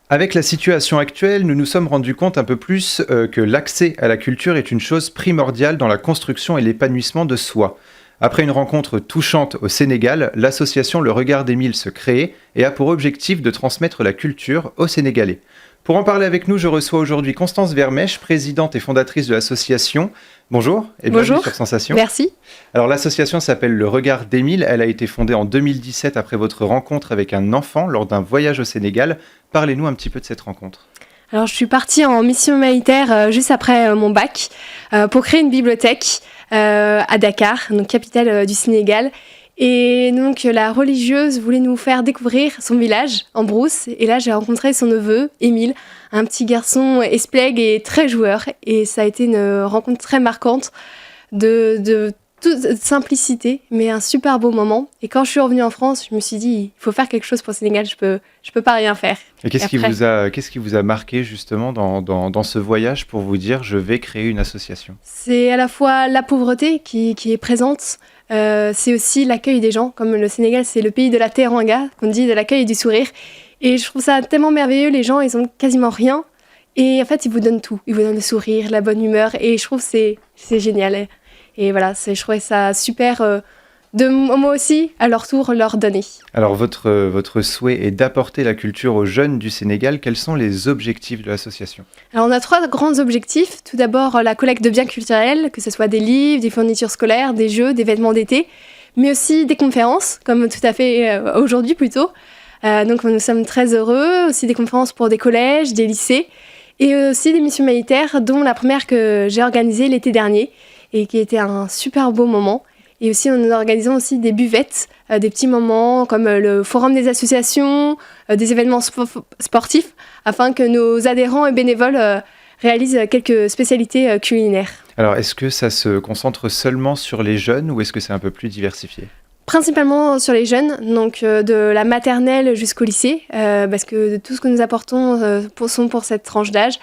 Avec la situation actuelle, nous nous sommes rendus compte un peu plus que l'accès à la culture est une chose primordiale dans la construction et l'épanouissement de soi. Après une rencontre touchante au Sénégal, l'association Le Regard d'Émile se crée et a pour objectif de transmettre la culture aux Sénégalais. Pour en parler avec nous, je reçois aujourd'hui Constance Vermèche, présidente et fondatrice de l'association. Bonjour et bienvenue Bonjour, sur Sensation. merci. Alors l'association s'appelle Le Regard d'Émile, elle a été fondée en 2017 après votre rencontre avec un enfant lors d'un voyage au Sénégal. Parlez-nous un petit peu de cette rencontre. Alors je suis partie en mission humanitaire juste après mon bac pour créer une bibliothèque à Dakar, donc capitale du Sénégal. Et donc la religieuse voulait nous faire découvrir son village en brousse. Et là j'ai rencontré son neveu, Émile, un petit garçon esplègue et très joueur. Et ça a été une rencontre très marquante de toute simplicité, mais un super beau moment. Et quand je suis revenue en France, je me suis dit, il faut faire quelque chose pour le Sénégal, je peux pas rien faire. Et qu'est-ce qui vous a marqué justement dans ce voyage pour vous dire je vais créer une association? C'est à la fois la pauvreté qui est présente, c'est aussi l'accueil des gens. Comme le Sénégal, c'est le pays de la teranga, qu'on dit de l'accueil et du sourire. Et je trouve ça tellement merveilleux, les gens, ils ont quasiment rien. Et en fait, ils vous donnent tout. Ils vous donnent le sourire, la bonne humeur. Et je trouve que c'est génial. Et voilà, je trouvais ça super de moi aussi, à leur tour, leur donner. Alors votre souhait est d'apporter la culture aux jeunes du Sénégal. Quels sont les objectifs de l'association? Alors on a 3 grands objectifs. Tout d'abord, la collecte de biens culturels, que ce soit des livres, des fournitures scolaires, des jeux, des vêtements d'été, mais aussi des conférences, comme tout à fait aujourd'hui plutôt. Donc nous sommes très heureux. Aussi des conférences pour des collèges, des lycées, et aussi des missions humanitaires, dont la première que j'ai organisée l'été dernier, et qui était un super beau moment. Et aussi, nous organisons aussi des buvettes, des petits moments comme le forum des associations, des événements sportifs, afin que nos adhérents et bénévoles réalisent quelques spécialités culinaires. Alors, est-ce que ça se concentre seulement sur les jeunes ou est-ce que c'est un peu plus diversifié? Principalement sur les jeunes, donc de la maternelle jusqu'au lycée, parce que tout ce que nous apportons sont pour cette tranche d'âge.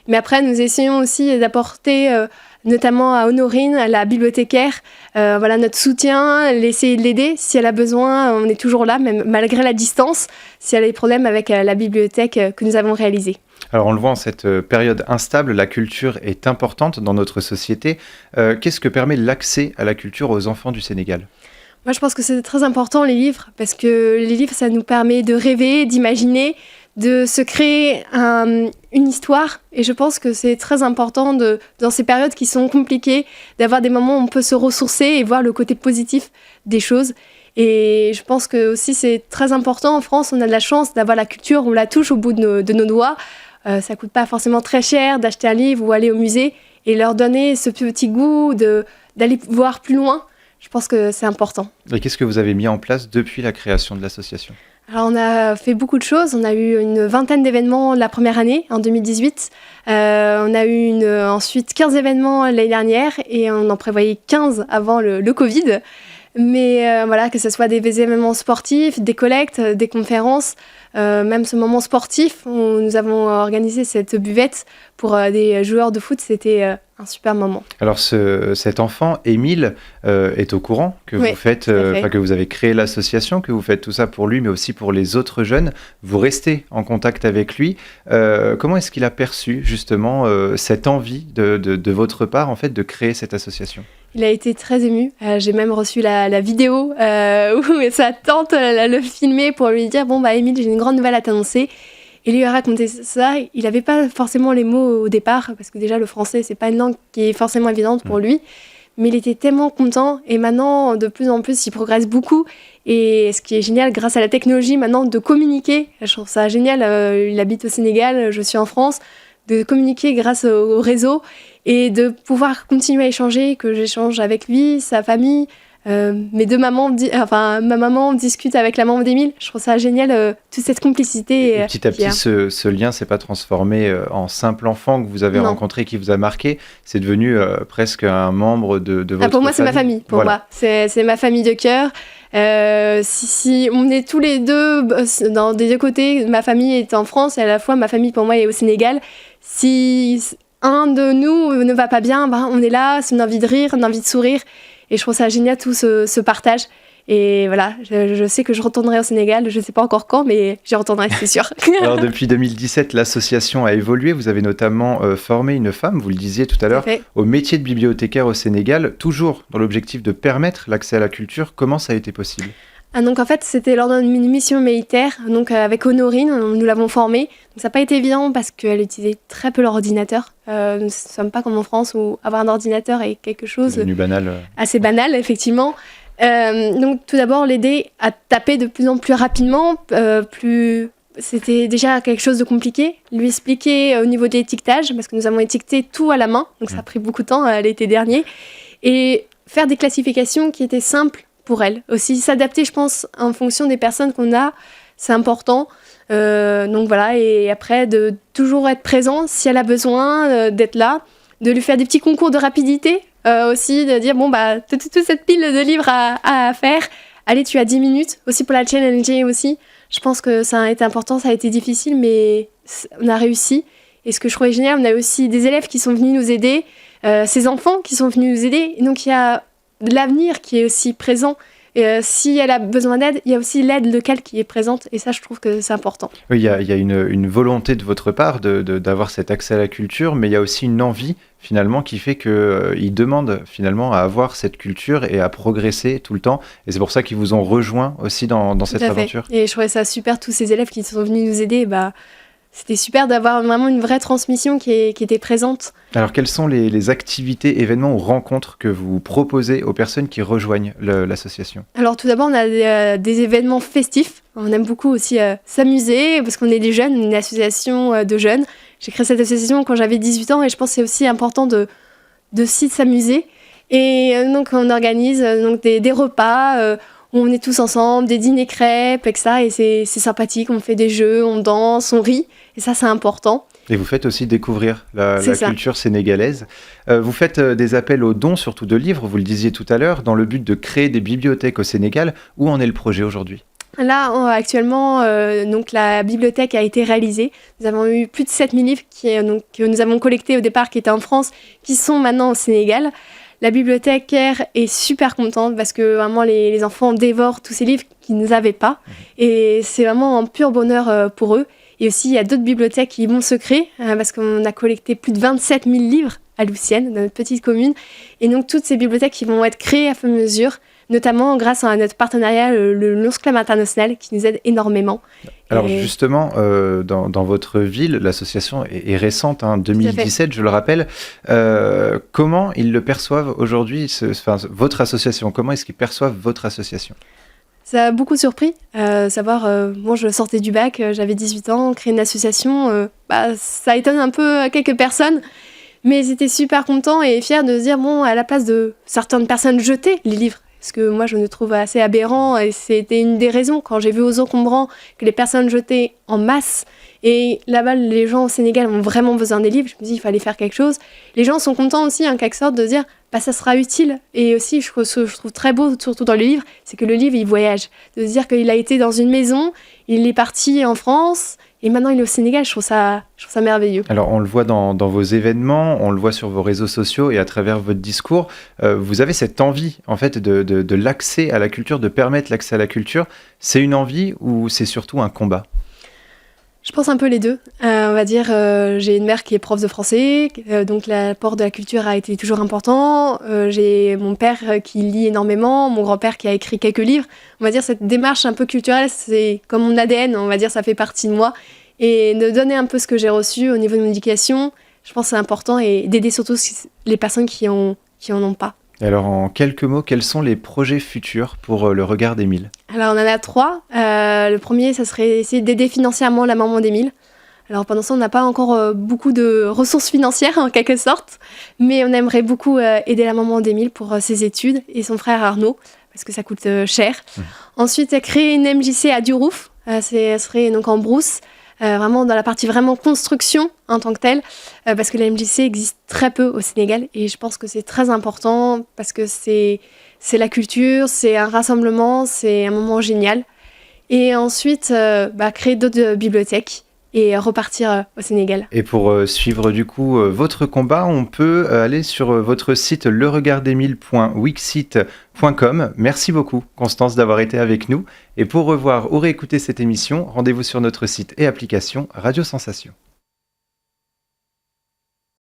Mais après, nous essayons aussi d'apporter, notamment à Honorine, la bibliothécaire, notre soutien, essayer de l'aider. Si elle a besoin, on est toujours là, même malgré la distance, si elle a des problèmes avec la bibliothèque que nous avons réalisée. Alors on le voit en cette période instable, la culture est importante dans notre société. Qu'est-ce que permet l'accès à la culture aux enfants du Sénégal ? Moi, je pense que c'est très important, les livres, parce que les livres, ça nous permet de rêver, d'imaginer, de se créer une histoire. Et je pense que c'est très important, dans ces périodes qui sont compliquées, d'avoir des moments où on peut se ressourcer et voir le côté positif des choses. Et je pense que aussi c'est très important. En France, on a de la chance d'avoir la culture, on la touche au bout de nos doigts. Ça coûte pas forcément très cher d'acheter un livre ou aller au musée et leur donner ce petit goût d'aller voir plus loin. Je pense que c'est important. Et qu'est-ce que vous avez mis en place depuis la création de l'association ? Alors, on a fait beaucoup de choses. On a eu une vingtaine d'événements la première année, en 2018. On a eu ensuite 15 événements l'année dernière et on en prévoyait 15 avant le Covid. Mais voilà, que ce soit des événements sportifs, des collectes, des conférences, même ce moment sportif où nous avons organisé cette buvette pour des joueurs de foot, c'était un super moment. Alors cet enfant, Émile, est au courant que Oui, vous faites, que vous avez créé l'association, que vous faites tout ça pour lui, mais aussi pour les autres jeunes. Vous restez en contact avec lui. Comment est-ce qu'il a perçu justement cette envie de votre part, en fait, de créer cette association ? Il a été très ému. J'ai même reçu la vidéo où sa tante le filmait pour lui dire « Bon, Émile, j'ai une grande nouvelle à t'annoncer ». Et lui a raconté ça. Il n'avait pas forcément les mots au départ, parce que déjà, le français, c'est pas une langue qui est forcément évidente pour lui. Mais il était tellement content. Et maintenant, de plus en plus, il progresse beaucoup. Et ce qui est génial, grâce à la technologie, maintenant, de communiquer. Je trouve ça génial. Il habite au Sénégal, je suis en France. De communiquer grâce au réseau et de pouvoir continuer à échanger, que j'échange avec lui, sa famille. Mes deux mamans, ma maman discute avec la maman d'Émile. Je trouve ça génial, toute cette complicité. Et petit à petit, ce lien s'est pas transformé en simple enfant que vous avez rencontré, qui vous a marqué. C'est devenu presque un membre de votre famille. Pour moi, c'est ma famille. Pour moi, c'est ma famille de cœur. Si on est tous les deux dans des deux côtés, ma famille est en France et à la fois ma famille pour moi est au Sénégal. Si un de nous ne va pas bien, on est là, c'est une envie de rire, une envie de sourire. Et je trouve ça génial, tout ce partage. Et voilà, je sais que je retournerai au Sénégal, je ne sais pas encore quand, mais j'y retournerai, c'est sûr. Alors depuis 2017, l'association a évolué. Vous avez notamment formé une femme, vous le disiez tout à l'heure, au métier de bibliothécaire au Sénégal, toujours dans l'objectif de permettre l'accès à la culture. Comment ça a été possible ? Donc en fait, c'était lors d'une mission militaire, donc avec Honorine, nous l'avons formée. Donc ça n'a pas été évident parce qu'elle utilisait très peu l'ordinateur. Nous ne sommes pas comme en France où avoir un ordinateur est quelque chose banal. Assez banal, effectivement. Donc tout d'abord, l'aider à taper de plus en plus rapidement, c'était déjà quelque chose de compliqué. Lui expliquer au niveau de l'étiquetage, parce que nous avons étiqueté tout à la main, donc ça a pris beaucoup de temps l'été dernier, et faire des classifications qui étaient simples pour elle. Aussi s'adapter, je pense, en fonction des personnes qu'on a, c'est important. Donc voilà, et après, de toujours être présent si elle a besoin d'être là, de lui faire des petits concours de rapidité, aussi de dire, bon, bah, toute cette pile de livres à faire, allez, tu as 10 minutes, aussi pour la challenger aussi. Je pense que ça a été important, ça a été difficile, mais on a réussi. Et ce que je trouvais génial, on a aussi des élèves qui sont venus nous aider, ces enfants qui sont venus nous aider, et donc il y a de l'avenir qui est aussi présent. Et si elle a besoin d'aide, il y a aussi l'aide locale qui est présente. Et ça, je trouve que c'est important. Oui, il y a une volonté de votre part d'avoir cet accès à la culture, mais il y a aussi une envie, finalement, qui fait qu'ils demandent, finalement, à avoir cette culture et à progresser tout le temps. Et c'est pour ça qu'ils vous ont rejoint aussi dans cette aventure. Et je trouvais ça super, tous ces élèves qui sont venus nous aider, c'était super d'avoir vraiment une vraie transmission qui était présente. Alors, quelles sont les activités, événements ou rencontres que vous proposez aux personnes qui rejoignent l'association ? Alors, tout d'abord, on a des événements festifs. On aime beaucoup aussi s'amuser parce qu'on est des jeunes, une association de jeunes. J'ai créé cette association quand j'avais 18 ans et je pense que c'est aussi important de s'amuser. Et donc, on organise des repas où on est tous ensemble, des dîners crêpes, etc. Et c'est sympathique, on fait des jeux, on danse, on rit. Et ça, c'est important. Et vous faites aussi découvrir la culture sénégalaise. Vous faites des appels aux dons, surtout de livres, vous le disiez tout à l'heure, dans le but de créer des bibliothèques au Sénégal. Où en est le projet aujourd'hui ? Là, actuellement, donc la bibliothèque a été réalisée. Nous avons eu plus de 7000 livres que nous avons collectés au départ, qui étaient en France, qui sont maintenant au Sénégal. La bibliothécaire est super contente parce que vraiment les enfants dévorent tous ces livres qu'ils n'avaient pas. Et c'est vraiment un pur bonheur pour eux. Et aussi, il y a d'autres bibliothèques qui vont se créer parce qu'on a collecté plus de 27 000 livres à Loussienne, dans notre petite commune. Et donc, toutes ces bibliothèques qui vont être créées à fur et à mesure, notamment grâce à notre partenariat, le Lions Club International, qui nous aide énormément. Alors justement, dans votre ville, l'association est récente, 2017, je le rappelle. Comment ils le perçoivent aujourd'hui, votre association ? Comment est-ce qu'ils perçoivent votre association ? Ça a beaucoup surpris, moi je sortais du bac, j'avais 18 ans, créer une association, ça étonne un peu quelques personnes, mais ils étaient super contents et fiers de se dire, bon, à la place de certaines personnes jeter les livres, ce que moi je le trouve assez aberrant, et c'était une des raisons quand j'ai vu aux encombrants que les personnes jetaient en masse, et là-bas les gens au Sénégal ont vraiment besoin des livres, je me dis il fallait faire quelque chose. Les gens sont contents aussi en quelque sorte de dire ça sera utile, et aussi je trouve très beau surtout dans le livre, c'est que le livre il voyage, de se dire qu'il a été dans une maison, il est parti en France et maintenant il est au Sénégal, je trouve ça merveilleux. Alors on le voit dans vos événements, on le voit sur vos réseaux sociaux et à travers votre discours, vous avez cette envie en fait de l'accès à la culture, de permettre l'accès à la culture. C'est une envie ou c'est surtout un combat ? Je pense un peu les deux. On va dire, j'ai une mère qui est prof de français, donc l'apport de la culture a été toujours important. J'ai mon père qui lit énormément, mon grand-père qui a écrit quelques livres. On va dire cette démarche un peu culturelle, c'est comme mon ADN, on va dire, ça fait partie de moi. Et de donner un peu ce que j'ai reçu au niveau de mon éducation, je pense que c'est important, et d'aider surtout les personnes qui en ont pas. Alors, en quelques mots, quels sont les projets futurs pour le regard d'Émile ? Alors, on en a 3. Le premier, ça serait essayer d'aider financièrement la maman d'Émile. Alors, pendant ça, on n'a pas encore beaucoup de ressources financières, en quelque sorte, mais on aimerait beaucoup aider la maman d'Émile pour ses études et son frère Arnaud, parce que ça coûte cher. Ensuite, créer une MJC à Durouf, ça serait donc en brousse, vraiment dans la partie vraiment construction en tant que telle, parce que la MJC existe très peu au Sénégal, et je pense que c'est très important parce que c'est la culture, c'est un rassemblement, c'est un moment génial. Et ensuite, créer d'autres bibliothèques et repartir au Sénégal. Et pour suivre du coup votre combat, on peut aller sur votre site leregardemile.wixsite.com. Merci beaucoup Constance d'avoir été avec nous. Et pour revoir ou réécouter cette émission, rendez-vous sur notre site et application Radio Sensation.